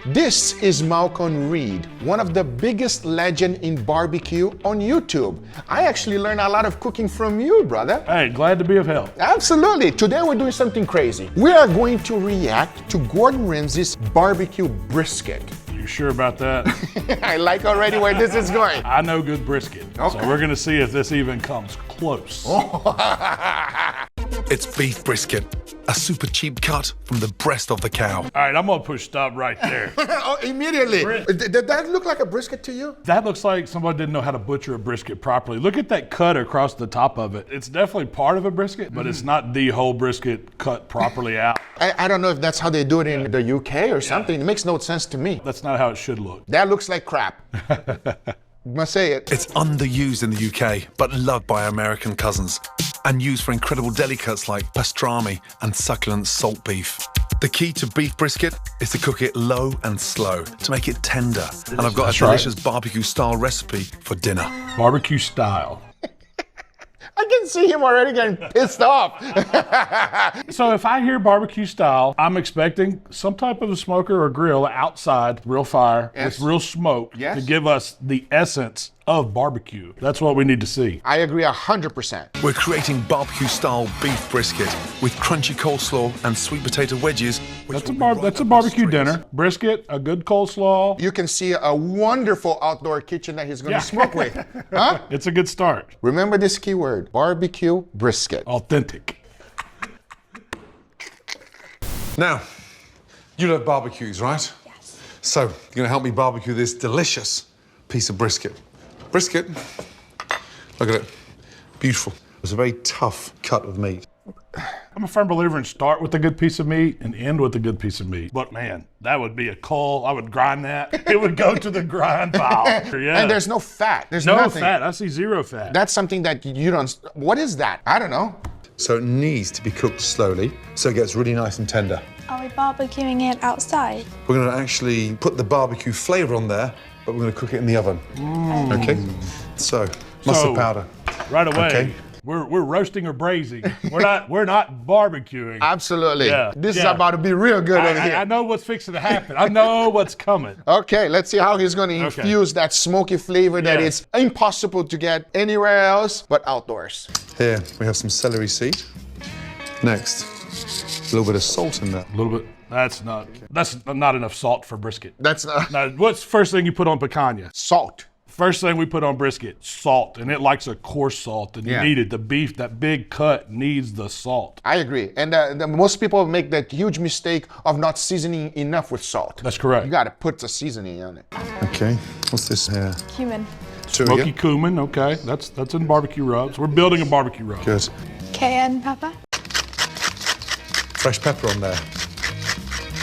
This is Malcolm Reed, one of the biggest legends in barbecue on YouTube. I actually learned a lot of cooking from you, brother. Hey, glad to be of help. Absolutely. Today we're doing something crazy. We are going to react to Gordon Ramsay's barbecue brisket. You sure about that? I like already where this is going. I know good brisket. Okay. So we're gonna see if this even comes close. It's beef brisket, a super cheap cut from the breast of the cow. All right, I'm gonna push stop right there. Oh, immediately. Did that look like a brisket to you? That looks like somebody didn't know how to butcher a brisket properly. Look at that cut across the top of it. It's definitely part of a brisket, but it's not the whole brisket cut properly out. I don't know if that's how they do it in the UK or something. It makes no sense to me. That's not how it should look. That looks like crap. Must say it. It's underused in the UK, but loved by American cousins, and used for incredible deli cuts like pastrami and succulent salt beef. The key to beef brisket is to cook it low and slow to make it tender. And I've got a delicious barbecue-style recipe for dinner. Barbecue style. I can see him already getting pissed off. So if I hear barbecue style, I'm expecting some type of a smoker or grill outside, real fire, with real smoke to give us the essence of barbecue. That's what we need to see. I agree 100%. We're creating barbecue-style beef brisket with crunchy coleslaw and sweet potato wedges. That's a barbecue dinner. Brisket, a good coleslaw. You can see a wonderful outdoor kitchen that he's going to smoke with. Huh? It's a good start. Remember this keyword, barbecue brisket. Authentic. Now, you love barbecues, right? Yes. So, you're gonna help me barbecue this delicious piece of brisket. Brisket, look at it, beautiful. It's a very tough cut of meat. I'm a firm believer in start with a good piece of meat and end with a good piece of meat. But man, that would be a coal. I would grind that. It would go to the grind pile. Yeah. And there's no fat. There's no nothing. fat. I see zero fat. That's something that you don't. What is that? I don't know. So it needs to be cooked slowly, so it gets really nice and tender. Are we barbecuing it outside? We're gonna actually put the barbecue flavor on there, but we're gonna cook it in the oven. Okay? So, mustard powder. Right away. Okay. We're roasting or braising. We're not barbecuing. Absolutely. Yeah. This is about to be real good over here. I know what's fixing to happen. I know what's coming. Okay, let's see how he's going to infuse that smoky flavor that is impossible to get anywhere else but outdoors. Here, we have some celery seed. Next, a little bit of salt in there. A little bit. That's not enough salt for brisket. That's not. Now, what's the first thing you put on picanha? Salt. First thing we put on brisket, salt, and it likes a coarse salt, and you need it. The beef, that big cut, needs the salt. I agree. And most people make that huge mistake of not seasoning enough with salt. That's correct. You got to put the seasoning on it. Okay, what's this here? Cumin. Smoky cumin, okay. That's in barbecue rubs. We're building a barbecue rub. Good. Cayenne pepper. Fresh pepper on there.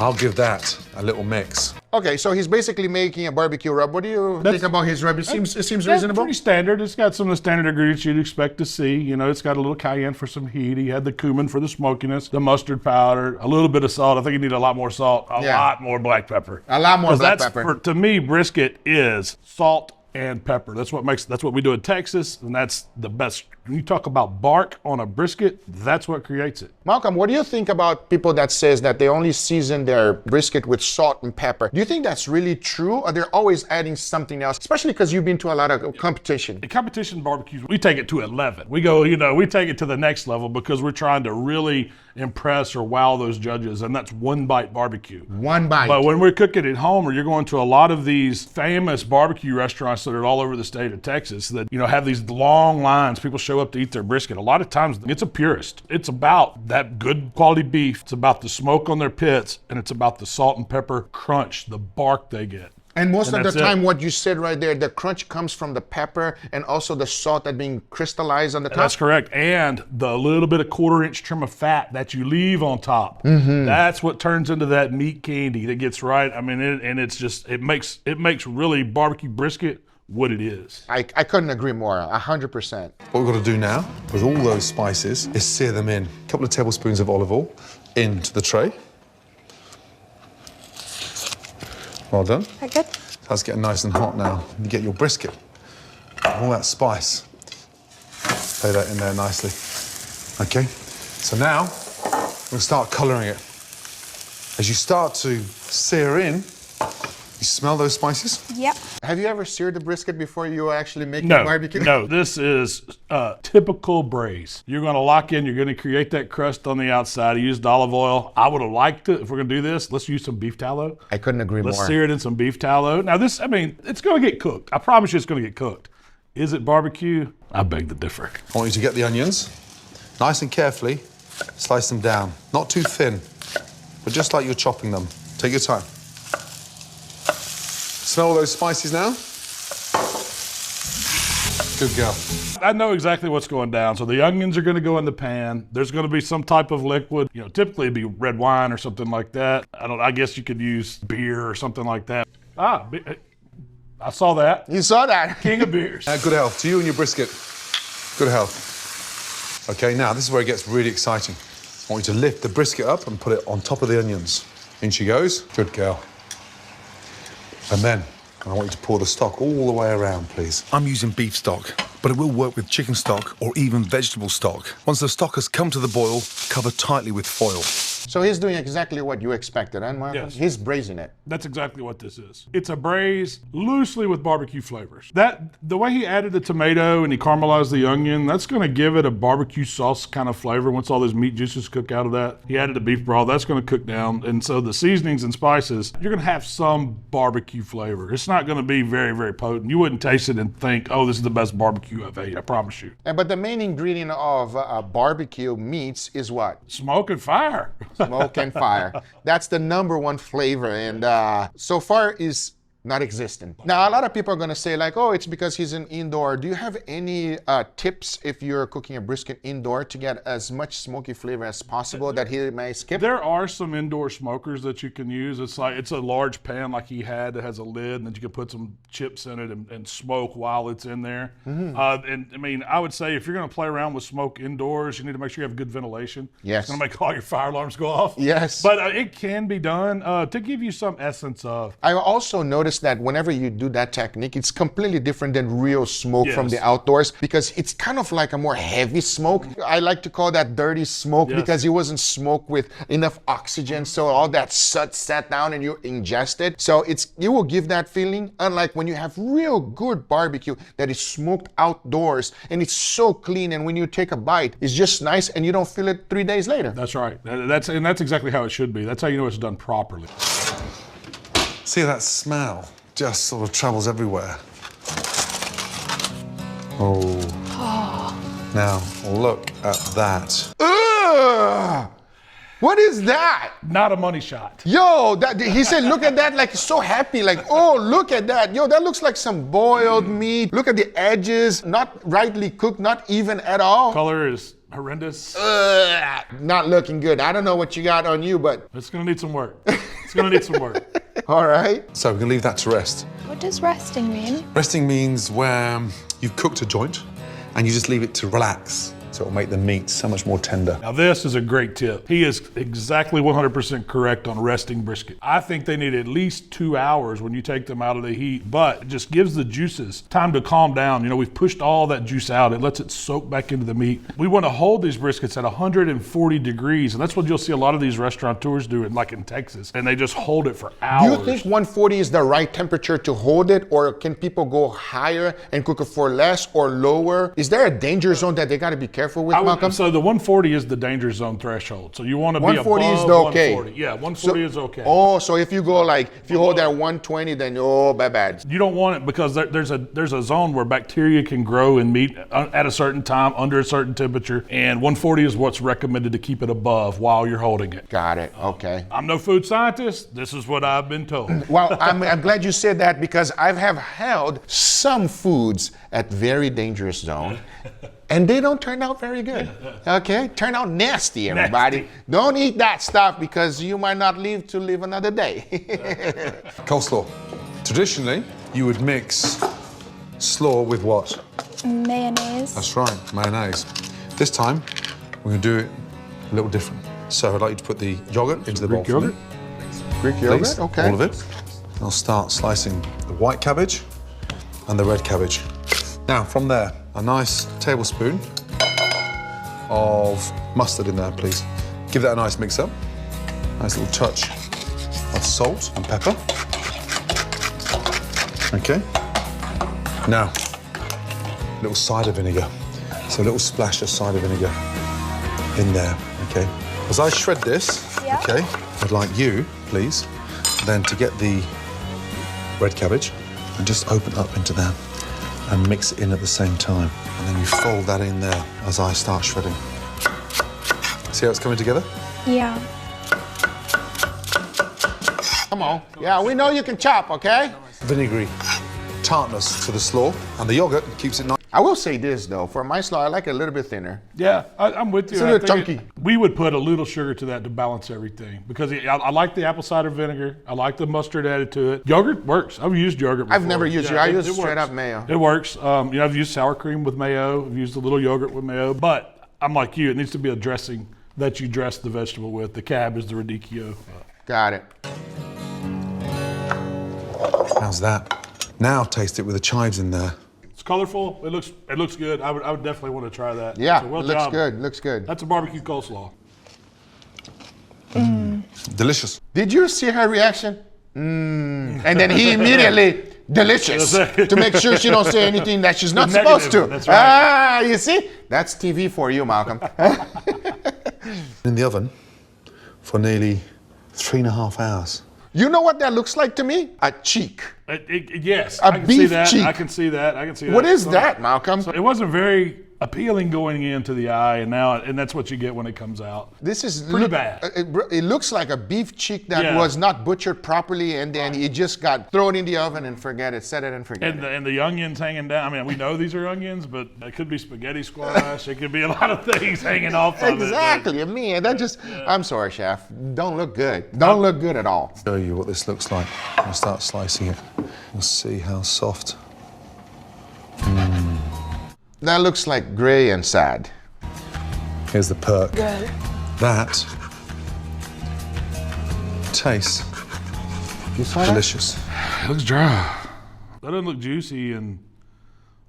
I'll give that a little mix. Okay, so he's basically making a barbecue rub. What do you think about his rub? It seems That's reasonable. pretty standard. It's got some of the standard ingredients you'd expect to see. You know, it's got a little cayenne for some heat. He had the cumin for the smokiness, the mustard powder, a little bit of salt. I think you need a lot more salt, a lot more black pepper. A lot more black pepper. To me, brisket is salt and pepper. That's what we do in Texas, and that's the best. When you talk about bark on a brisket, that's what creates it. Malcolm, what do you think about people that says that they only season their brisket with salt and pepper? Do you think that's really true, or they're always adding something else? Especially because you've been to a lot of competition. The competition barbecues, we take it to 11. We go, we take it to the next level because we're trying to really impress or wow those judges, and that's one bite barbecue. One bite. But when we're cooking at home, or you're going to a lot of these famous barbecue restaurants that are all over the state of Texas that, have these long lines, people show up to eat their brisket. A lot of times it's a purist. It's about that good quality beef. It's about the smoke on their pits, and it's about the salt and pepper crunch, the bark they get. And most of the time, what you said right there, the crunch comes from the pepper and also the salt that being crystallized on the top. That's correct. And the little bit of 1/4-inch trim of fat that you leave on top. That's what turns into that meat candy that gets right. I mean, it makes really barbecue brisket what it is. I couldn't agree more, 100%. What we've got to do now, with all those spices, is sear them in. A couple of tablespoons of olive oil into the tray. Well done. Very good. That's getting nice and hot now. You get your brisket, all that spice. Lay that in there nicely. Okay, so now we'll start colouring it. As you start to sear in, You smell those spices? Yep. Have you ever seared the brisket before you actually make No, barbecue? no, this is typical braise. You're gonna lock in, you're gonna create that crust on the outside. I used olive oil. I would have liked it, if we're gonna do this, let's use some beef tallow. I couldn't agree Let's more. sear it in some beef tallow. Now this, I mean, it's gonna get cooked. I promise you it's gonna get cooked. Is it barbecue? I beg to differ. I want you to get the onions, nice and carefully, slice them down. Not too thin, but just like you're chopping them. Take your time. Smell all those spices now? Good girl. I know exactly what's going down. So the onions are gonna go in the pan. There's gonna be some type of liquid. You know, typically it'd be red wine or something like that. I guess you could use beer or something like that. I saw that. You saw that? King of beers. Good health to you and your brisket. Good health. Okay, now this is where it gets really exciting. I want you to lift the brisket up and put it on top of the onions. In she goes. Good girl. And then I want you to pour the stock all the way around, please. I'm using beef stock, but it will work with chicken stock or even vegetable stock. Once the stock has come to the boil, cover tightly with foil. So he's doing exactly what you expected, huh, Marco? Yes. He's braising it. That's exactly what this is. It's a braise loosely with barbecue flavors. The way he added the tomato and he caramelized the onion, that's gonna give it a barbecue sauce kind of flavor once all those meat juices cook out of that. He added the beef broth, that's gonna cook down. And so the seasonings and spices, you're gonna have some barbecue flavor. It's not gonna be very, very potent. You wouldn't taste it and think, oh, this is the best barbecue I've ate, I promise you. But the main ingredient of barbecue meats is what? Smoke and fire. Smoke and fire. That's the #1 flavor, and so far is not existent. Now, a lot of people are going to say like, oh, it's because he's an indoor. Do you have any tips if you're cooking a brisket indoor to get as much smoky flavor as possible that he may skip? There are some indoor smokers that you can use. It's a large pan like he had that has a lid, and then you can put some chips in it and smoke while it's in there. And I mean, I would say if you're going to play around with smoke indoors, you need to make sure you have good ventilation. Yes. It's going to make all your fire alarms go off. Yes. But it can be done to give you some essence of. I also noticed that whenever you do that technique, it's completely different than real smoke from the outdoors because it's kind of like a more heavy smoke. I like to call that dirty smoke because it wasn't smoked with enough oxygen, so all that soot sat down and you ingest it. So it will give that feeling, unlike when you have real good barbecue that is smoked outdoors and it's so clean, and when you take a bite, it's just nice and you don't feel it 3 days later. That's right. That's exactly how it should be. That's how you know it's done properly. See that smell? Just sort of travels everywhere. Oh. Now, look at that. Ugh! What is that? Not a money shot. Yo, he said, look at that, like so happy, like, oh, look at that. Yo, that looks like some boiled meat. Look at the edges, not rightly cooked, not even at all. Color is horrendous. Not looking good. I don't know what you got on you, but. It's gonna need some work. It's gonna need some work. All right. So we're gonna leave that to rest. What does resting mean? Resting means where you've cooked a joint and you just leave it to relax. So it'll make the meat so much more tender. Now this is a great tip. He is exactly 100% correct on resting brisket. I think they need at least 2 hours when you take them out of the heat, but it just gives the juices time to calm down. You know, we've pushed all that juice out. It lets it soak back into the meat. We want to hold these briskets at 140 degrees, and that's what you'll see a lot of these restaurateurs do, like in Texas, and they just hold it for hours. Do you think 140 is the right temperature to hold it, or can people go higher and cook it for less or lower? Is there a danger zone that they got to be careful with, Malcolm? So the 140 is the danger zone threshold. So you want to be above 140 is the okay. 140. Yeah, 140 is okay. Oh, so if you go like, if you hold that 120, then bad. You don't want it because there's a zone where bacteria can grow in meat at a certain time, under a certain temperature, and 140 is what's recommended to keep it above while you're holding it. Got it, okay. I'm no food scientist. This is what I've been told. Well, I'm glad you said that because I have held some foods at very dangerous zone. And they don't turn out very good, okay? Turn out nasty, everybody. Nasty. Don't eat that stuff because you might not live to live another day. Coleslaw. Traditionally, you would mix slaw with what? Mayonnaise. That's right, mayonnaise. This time, we're gonna do it a little different. So I'd like you to put the yogurt into the bowl for me. Greek yogurt, Please, okay. all of it. I'll start slicing the white cabbage and the red cabbage. Now, from there, a nice tablespoon of mustard in there, please. Give that a nice mix up. Nice little touch of salt and pepper. Okay. Now, a little cider vinegar. So a little splash of cider vinegar in there, okay? As I shred this, Yeah. okay, I'd like you, please, then to get the red cabbage and just open up into there and mix it in at the same time. And then you fold that in there as I start shredding. See how it's coming together? Yeah. Come on. Yeah, we know you can chop, okay? Vinegary tartness to the slaw, and the yogurt keeps it nice. I will say this though, for my slaw, I like it a little bit thinner. Yeah, I'm with you. It's a I little think chunky. we would put a little sugar to that to balance everything because I like the apple cider vinegar. I like the mustard added to it. Yogurt works. I've used yogurt before. I've never used it. I use it straight works. up mayo. It works. I've used sour cream with mayo. I've used a little yogurt with mayo. But I'm like you. It needs to be a dressing that you dress the vegetable with. The cab is the radicchio. Got it. How's that? Now taste it with the chives in there. It's colorful. It looks good. I would definitely want to try that. Yeah, So well looks job. good. Looks good. That's a barbecue coleslaw. Delicious. Did you see her reaction? And then he immediately, delicious, to make sure she don't say anything that she's not The supposed to. negative, that's right. Ah, you see? That's TV for you, Malcolm. In the oven for nearly 3.5 hours. You know what that looks like to me? A cheek. Yes, A I can see beef that. cheek. I can see that. I can see that. What is So- that, Malcolm? So it wasn't very appealing going into the eye, and that's what you get when it comes out. This is Pretty bad. It looks like a beef cheek that Yeah. was not butchered properly, and then it just got thrown in the oven and forget it. Set it and forget it. And the onions hanging down. I mean, we know these are onions, but it could be spaghetti squash. It could be a lot of things hanging off of it. Exactly. I mean, that just. I'm sorry, chef. Don't look good. Don't look good at all. Show you what this looks like. I'll start slicing it. You'll see how soft. That looks like gray and sad. Here's the perk. Good. That tastes You saw that? delicious. It looks dry. That doesn't look juicy and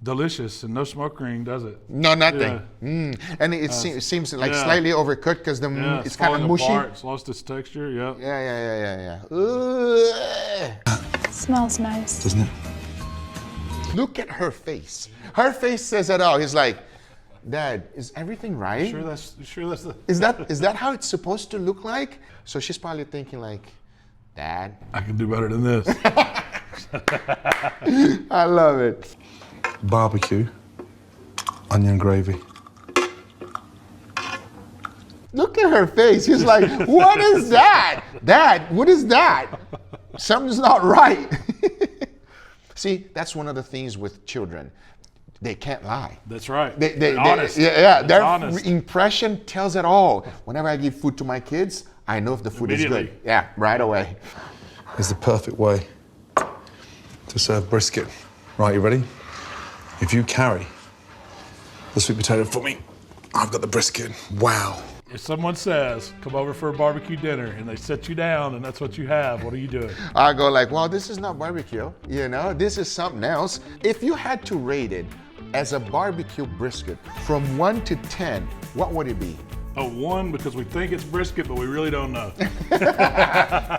delicious, and no smoke ring, does it? No, nothing. Yeah. And it seems like Yeah. slightly overcooked because Yeah, it's kind of falling mushy. apart. It's lost its texture. Yeah. Yeah. Ugh. Smells nice. Doesn't it? Look at her face. Her face says it all. He's like, Dad, is everything right? Sure, that's the. Is that how it's supposed to look like? So she's probably thinking like, Dad. I can do better than this. I love it. Barbecue, onion gravy. Look at her face. He's like, what is that? Dad, what is that? Something's not right. See, that's one of the things with children. They can't lie. That's right. They honest. Yeah, It's their honest. impression tells it all. Whenever I give food to my kids, I know if the food is Immediately. good. Yeah, right away. Is the perfect way to serve brisket. Right, you ready? If you carry the sweet potato for me, I've got the brisket. Wow. If someone says, come over for a barbecue dinner, and they sit you down, and that's what you have, what are you doing? I go like, well, this is not barbecue, this is something else. If you had to rate it as a barbecue brisket from 1 to 10, what would it be? A 1 because we think it's brisket, but we really don't know.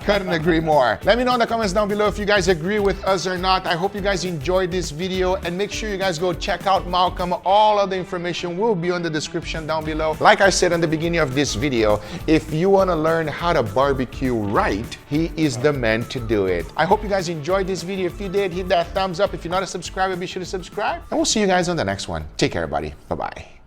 Couldn't agree more. Let me know in the comments down below if you guys agree with us or not. I hope you guys enjoyed this video, and make sure you guys go check out Malcolm. All of the information will be on the description down below. Like I said in the beginning of this video, if you want to learn how to barbecue right, he is the man to do it. I hope you guys enjoyed this video. If you did, hit that thumbs up. If you're not a subscriber, be sure to subscribe. And we'll see you guys on the next one. Take care, everybody. Bye-bye.